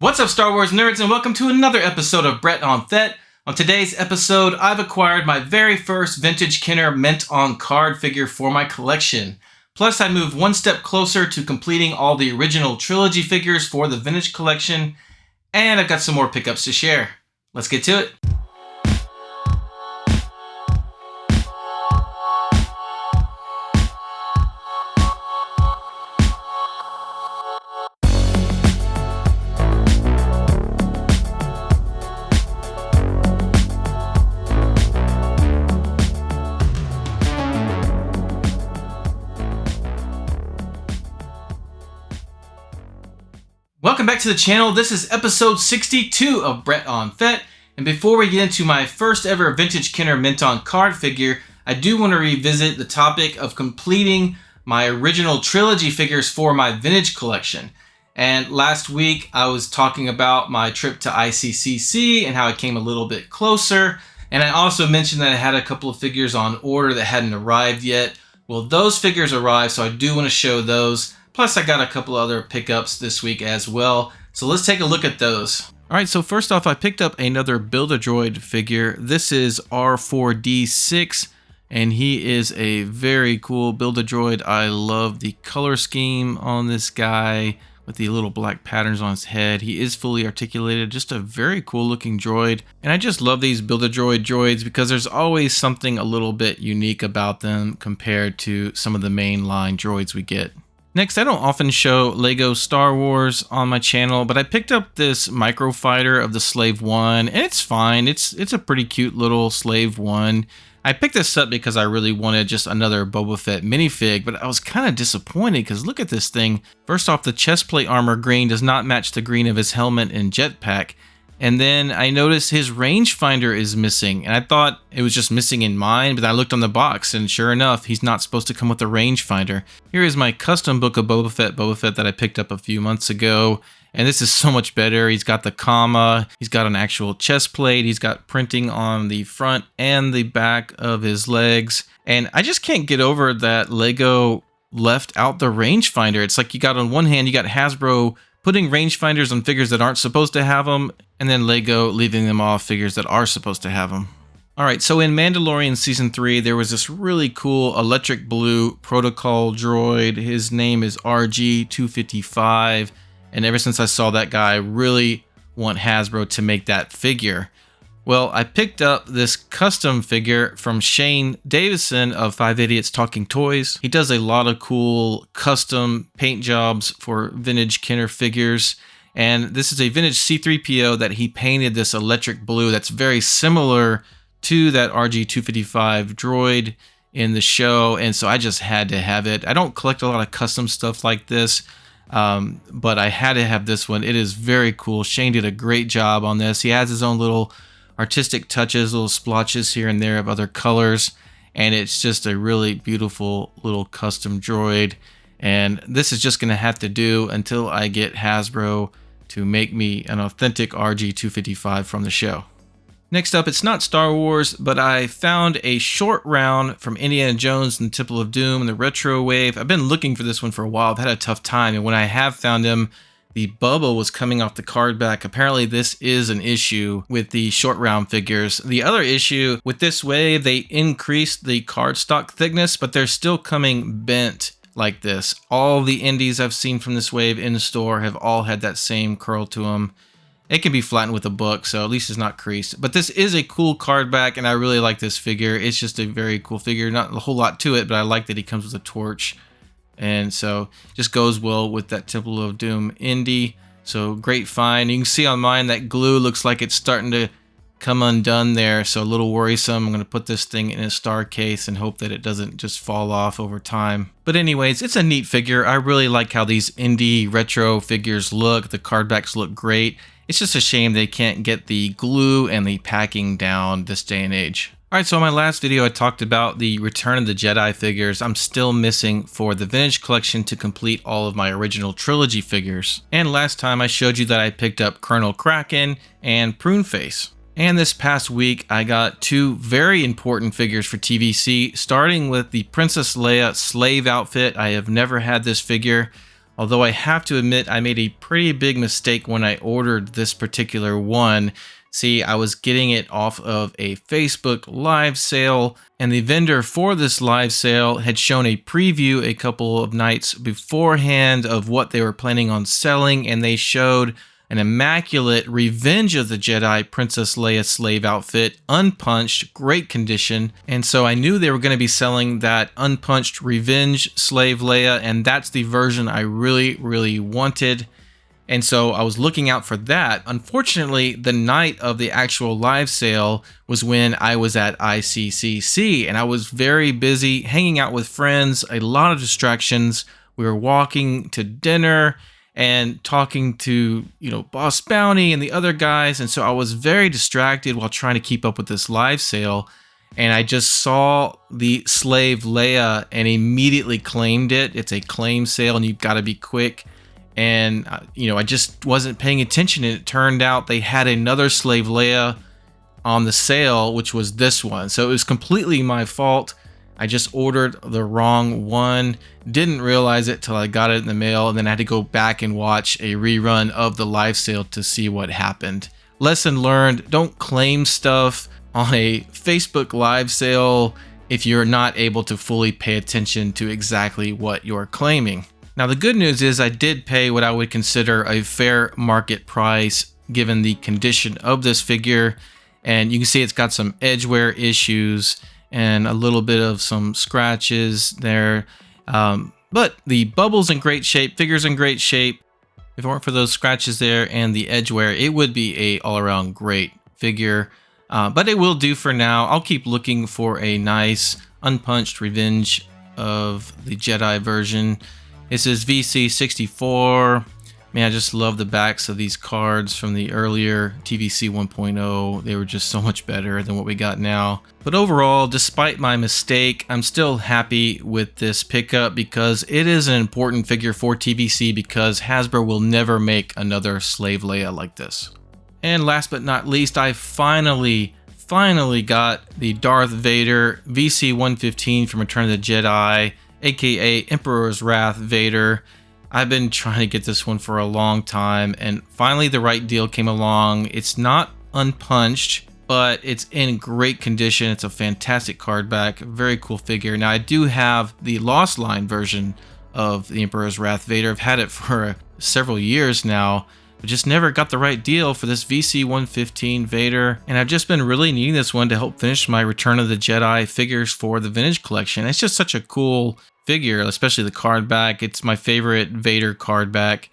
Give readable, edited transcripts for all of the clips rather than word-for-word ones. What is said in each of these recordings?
What's up, Star Wars nerds, and welcome to another episode of Brett on Fett. On today's episode, I've acquired my very first vintage Kenner mintoncard figure for my collection. Plus, I moved one step closer to completing all the original trilogy figures for the vintage collection, and I've got some more pickups to share. Let's get to it. Welcome back to the channel. This is episode 62 of Brett on Fett. And before we get into my first ever vintage Kenner mintoncard figure, I do want to revisit the topic of completing my original trilogy figures for my vintage collection. And last week I was talking about my trip to ICCC and how I came a little bit closer. And I also mentioned that I had a couple of figures on order that hadn't arrived yet. Well, those figures arrived, so I do want to show those. Plus, I got a couple other pickups this week as well. So let's take a look at those. All right, so first off, I picked up another Build-A-Droid figure. This is R4D6, and he is a very cool Build-A-Droid. I love the color scheme on this guy with the little black patterns on his head. He is fully articulated, just a very cool looking droid. And I just love these Build-A-Droid droids because there's always something a little bit unique about them compared to some of the mainline droids we get. Next, I don't often show Lego Star Wars on my channel, but I picked up this microfighter of the Slave One, and it's fine. It's a pretty cute little Slave One. I picked this up because I really wanted just another Boba Fett minifig, but I was kind of disappointed because look at this thing. First off, the chest plate armor green does not match the green of his helmet and jetpack. And then I noticed his rangefinder is missing, and I thought it was just missing in mine, but I looked on the box, and sure enough, he's not supposed to come with a rangefinder. Here is my custom book of Boba Fett that I picked up a few months ago, and this is so much better. He's got the comma, he's got an actual chest plate, he's got printing on the front and the back of his legs, and I just can't get over that Lego left out the rangefinder. It's like you got on one hand, you got Hasbro putting rangefinders on figures that aren't supposed to have them, and then Lego leaving them off figures that are supposed to have them. Alright, so in Mandalorian Season 3, there was this really cool electric blue protocol droid. His name is RG-255, and ever since I saw that guy, I really want Hasbro to make that figure. Well, I picked up this custom figure from Shane Davison of 5 Idiots Talking Toys. He does a lot of cool custom paint jobs for vintage Kenner figures. And this is a vintage C-3PO that he painted this electric blue that's very similar to that RG-255 droid in the show. And so I just had to have it. I don't collect a lot of custom stuff like this, but I had to have this one. It is very cool. Shane did a great job on this. He has his own little artistic touches, little splotches here and there of other colors, and it's just a really beautiful little custom droid. And this is just going to have to do until I get Hasbro to make me an authentic RG-255 from the show. Next up, it's not Star Wars, but I found a short round from Indiana Jones and the Temple of Doom and the retro wave. I've been looking for this one for a while. I've had a tough time, and when I have found him, the bubble was coming off the card back. Apparently this is an issue with the short round figures. The other issue with this wave, they increased the cardstock thickness, but they're still coming bent like this. All the indies I've seen from this wave in the store have all had that same curl to them. It can be flattened with a book, so at least it's not creased. But this is a cool card back, and I really like this figure. It's just a very cool figure. Not a whole lot to it, but I like that he comes with a torch. And so just goes well with that Temple of Doom indie. So great find. You can see on mine that glue looks like it's starting to come undone there. So a little worrisome. I'm going to put this thing in a star case and hope that it doesn't just fall off over time. But anyways, it's a neat figure. I really like how these indie retro figures look. The card backs look great. It's just a shame they can't get the glue and the packing down this day and age. Alright, so in my last video I talked about the Return of the Jedi figures. I'm still missing for the vintage collection to complete all of my original trilogy figures. And last time I showed you that I picked up Colonel Kraken and Pruneface. And this past week I got two very important figures for TVC, starting with the Princess Leia slave outfit. I have never had this figure. Although I have to admit I made a pretty big mistake when I ordered this particular one. See, I was getting it off of a Facebook live sale, and the vendor for this live sale had shown a preview a couple of nights beforehand of what they were planning on selling, and they showed an immaculate Revenge of the Jedi Princess Leia slave outfit, unpunched, great condition. And so I knew they were going to be selling that unpunched Revenge slave Leia, and that's the version I really wanted. And so I was looking out for that. Unfortunately, the night of the actual live sale was when I was at ICCC, and I was very busy hanging out with friends, a lot of distractions. We were walking to dinner and talking to, Boss Bounty and the other guys. And so I was very distracted while trying to keep up with this live sale. And I just saw the slave Leia and immediately claimed it. It's a claim sale and you've got to be quick. And, I just wasn't paying attention. And it turned out they had another slave Leia on the sale, which was this one. So it was completely my fault. I just ordered the wrong one. Didn't realize it till I got it in the mail. And then I had to go back and watch a rerun of the live sale to see what happened. Lesson learned, don't claim stuff on a Facebook live sale if you're not able to fully pay attention to exactly what you're claiming. Now, the good news is I did pay what I would consider a fair market price given the condition of this figure. And you can see it's got some edge wear issues and a little bit of some scratches there. But the bubble's in great shape, figure's in great shape. If it weren't for those scratches there and the edge wear, it would be a all-around great figure. But it will do for now. I'll keep looking for a nice unpunched Revenge of the Jedi version. This is VC64. Man, I just love the backs of these cards from the earlier TVC 1.0. They were just so much better than what we got now. But overall, despite my mistake, I'm still happy with this pickup because it is an important figure for TVC because Hasbro will never make another slave Leia like this. And last but not least, I finally got the Darth Vader VC115 from Return of the Jedi, aka Emperor's Wrath Vader. I've been trying to get this one for a long time, and finally the right deal came along. It's not unpunched, but it's in great condition. It's a fantastic card back, very cool figure. Now I do have the Lost Line version of the Emperor's Wrath Vader. I've had it for several years now, but just never got the right deal for this VC115 Vader. And I've just been really needing this one to help finish my Return of the Jedi figures for the vintage collection. It's just such a cool figure, especially the card back. It's my favorite Vader card back.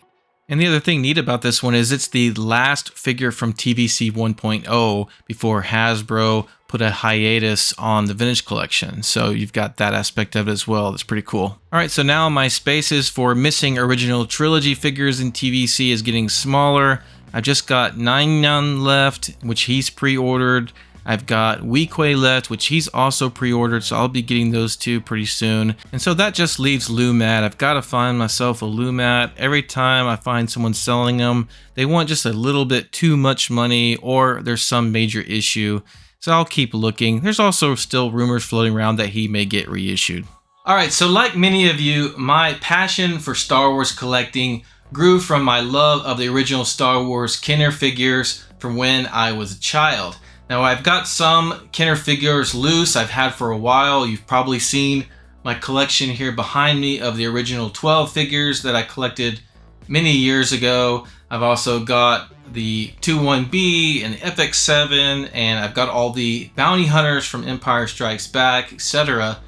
And the other thing neat about this one is it's the last figure from TVC 1.0 before Hasbro put a hiatus on the vintage collection. So you've got that aspect of it as well. That's pretty cool. All right, so now my spaces for missing original trilogy figures in TVC is getting smaller. I've just got 9 left, which he's pre-ordered. I've got Weequay left, which he's also pre-ordered, so I'll be getting those two pretty soon. And so that just leaves Lumat. I've got to find myself a Lumat. Every time I find someone selling them, they want just a little bit too much money or there's some major issue. So I'll keep looking. There's also still rumors floating around that he may get reissued. All right, so like many of you, my passion for Star Wars collecting grew from my love of the original Star Wars Kenner figures from when I was a child. Now I've got some Kenner figures loose I've had for a while. You've probably seen my collection here behind me of the original 12 figures that I collected many years ago. I've also got the 21B and the FX7, and I've got all the bounty hunters from Empire Strikes Back, etc.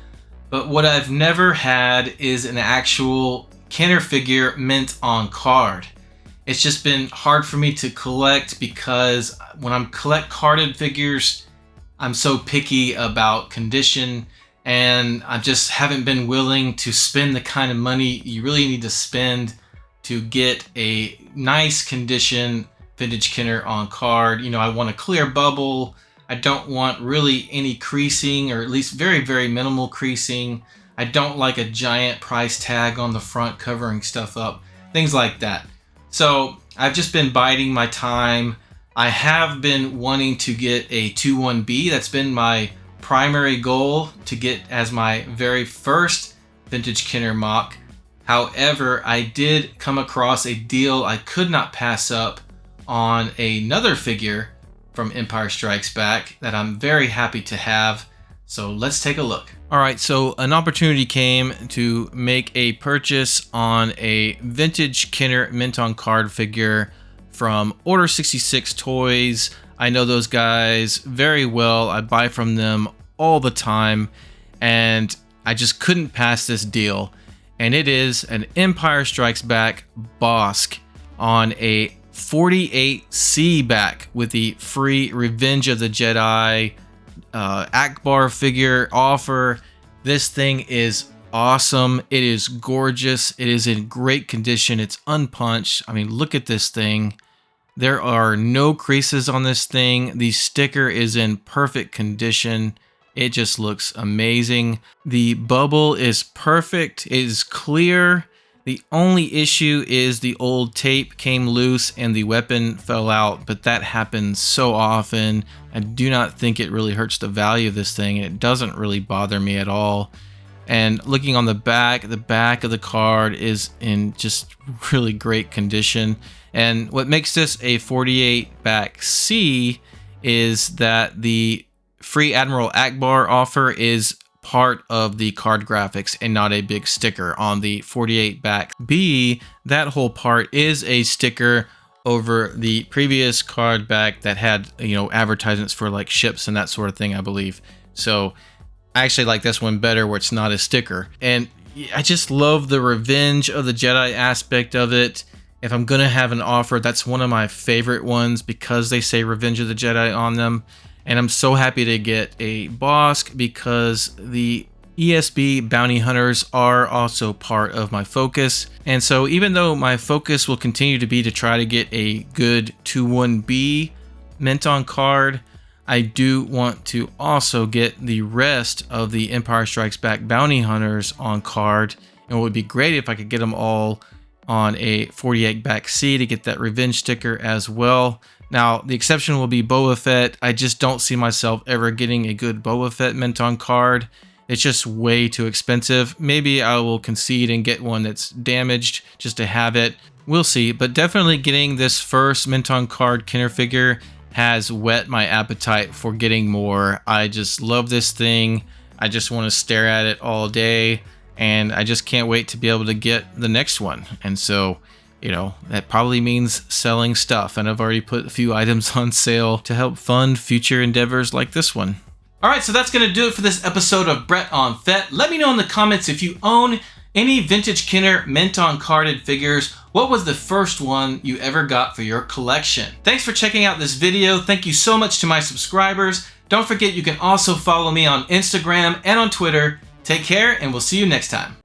But what I've never had is an actual Kenner figure mint on card. It's just been hard for me to collect because when I'm collect carded figures, I'm so picky about condition, and I just haven't been willing to spend the kind of money you really need to spend to get a nice condition vintage Kenner on card. You know, I want a clear bubble. I don't want really any creasing, or at least very, very minimal creasing. I don't like a giant price tag on the front covering stuff up, things like that. So I've just been biding my time. I have been wanting to get a 21B. That's been my primary goal to get as my very first vintage Kenner mock. However, I did come across a deal I could not pass up on another figure from Empire Strikes Back that I'm very happy to have. So let's take a look. All right, so an opportunity came to make a purchase on a vintage Kenner mintoncard figure from Order 66 Toys. I know those guys very well. I buy from them all the time, and I just couldn't pass this deal. And it is an Empire Strikes Back Bosk on a 48C back with the free Revenge of the Jedi Akbar figure offer. This thing is awesome. It is gorgeous. It is in great condition. It's unpunched. I mean, look at this thing. There are no creases on this thing. The sticker is in perfect condition. It just looks amazing. The bubble is perfect. It is clear. The only issue is the old tape came loose and the weapon fell out, but that happens so often. I do not think it really hurts the value of this thing. It doesn't really bother me at all. And looking on the back of the card is in just really great condition. And what makes this a 48 back C is that the free Admiral Akbar offer is part of the card graphics and not a big sticker. On the 48 back B, that whole part is a sticker over the previous card back that had, you know, advertisements for like ships and that sort of thing, I believe. So I actually like this one better where it's not a sticker. And I just love the Revenge of the Jedi aspect of it. If I'm gonna have an offer, that's one of my favorite ones because they say Revenge of the Jedi on them. And I'm so happy to get a Bosk because the ESB bounty hunters are also part of my focus. And so even though my focus will continue to be to try to get a good 2-1B mintoncard, I do want to also get the rest of the Empire Strikes Back bounty hunters on card. And it would be great if I could get them all on a 48 back C to get that revenge sticker as well. Now, the exception will be Boba Fett. I just don't see myself ever getting a good Boba Fett mintoncard. It's just way too expensive. Maybe I will concede and get one that's damaged just to have it. We'll see, but definitely getting this first mintoncard Kenner figure has whet my appetite for getting more. I just love this thing. I just want to stare at it all day, and I just can't wait to be able to get the next one. And so, you know, that probably means selling stuff, and I've already put a few items on sale to help fund future endeavors like this one. Alright, so that's going to do it for this episode of Brett on Fett. Let me know in the comments if you own any vintage Kenner mintoncarded figures. What was the first one you ever got for your collection? Thanks for checking out this video. Thank you so much to my subscribers. Don't forget you can also follow me on Instagram and on Twitter. Take care, and we'll see you next time.